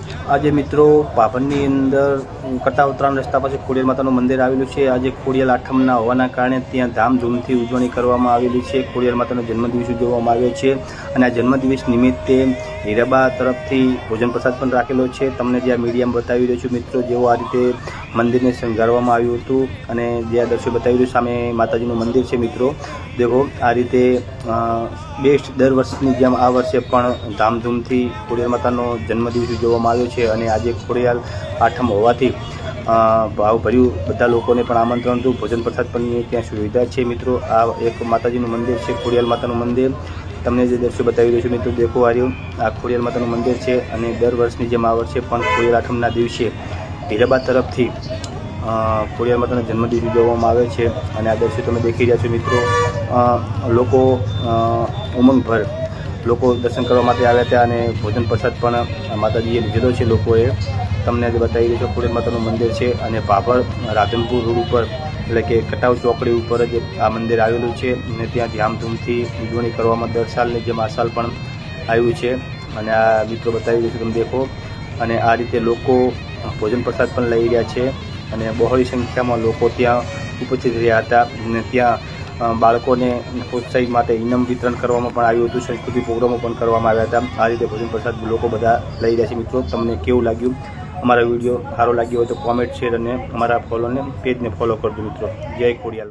આજે મિત્રો પાભરની અંદર કટા ઉતરાણ રસ્તા પાસે ખોડિયાર માતાનું મંદિર આવેલું છે। આજે ખોડિયાર આઠમના હોવાના કારણે ત્યાં ધામધૂમથી ઉજવણી કરવામાં આવેલી છે। ખોડિયાર માતાનો જન્મદિવસ ઉજવવામાં આવ્યો છે અને આ જન્મદિવસ નિમિત્તે હીરાબા તરફથી ભોજન પ્રસાદ પણ રાખેલો છે। તમને જે આ મીડિયામાં બતાવી રહ્યો છું મિત્રો, જેવો આ રીતે મંદિરને શણગારવામાં આવ્યું હતું અને જે આ દ્રશ્ય બતાવી રહ્યું સામે માતાજીનું મંદિર છે મિત્રો। દેખો આ રીતે બેસ્ટ દર વર્ષની જેમ આ વર્ષે પણ ધામધૂમથી ખોડિયાર માતાનો જન્મદિવસ ઉજવવામાં આવ્યો છે અને આજે ખોડિયાર આઠમ હોવાથી ભાવભર્યું બધા લોકોને પણ આમંત્રણ હતું। ભોજન પ્રસાદ પણ ત્યાં સુવિધા છે મિત્રો। આ એક માતાજીનું મંદિર છે, ખોડિયાર માતાનું મંદિર। તમને જે દ્રશ્ય બતાવી રહ્યું છે મિત્રો, દેખો આ ખોડિયાર માતાનું મંદિર છે અને દર વર્ષની જેમ આ વર્ષે પણ ખોડિયાર આઠમના દિવસે હીરાબા તરફથી ખોડિયાર માતાનો જન્મદિવસ ઉજવવામાં આવે છે અને આ દ્રશ્ય તમે દેખી રહ્યા છો મિત્રો। લોકો ઉમંગભર લોકો દર્શન કરવા માટે આવ્યા હતા અને ભોજન પ્રસાદ પણ માતાજીએ લીધેલો છે લોકોએ। તમને આજે બતાવી રહ્યું છે ખોડિયાર માતાનું મંદિર છે અને ભાભર રાધનપુર રોડ ઉપર એટલે કે કટાવ ચોકડી ઉપર જ આ મંદિર આવેલું છે અને ત્યાં ધામધૂમથી ઉજવણી કરવામાં દર સાલની જેમ આ સાલ પણ આવ્યું છે અને આ મિત્રો બતાવી રહ્યું છે તમે દેખો। અને આ રીતે લોકો ભોજન પ્રસાદ પણ લઈ રહ્યા છે અને બહોળી સંખ્યામાં લોકો ત્યાં ઉપસ્થિત રહ્યા હતા અને ત્યાં બાળકોને પ્રોત્સાહિત માટે ઇનામ વિતરણ કરવામાં પણ આવ્યું હતું। સંસ્કૃતિક પ્રોગ્રામો પણ કરવામાં આવ્યા હતા। આ રીતે ભોજન પ્રસાદ લોકો બધા લઈ રહ્યા છે મિત્રો। તમને કેવું લાગ્યું? અમારા વિડીયો સારો લાગ્યો હોય તો કોમેન્ટ, શેર અને અમારા પેજને ફોલો કરજો મિત્રો। જય ખોડિયાર।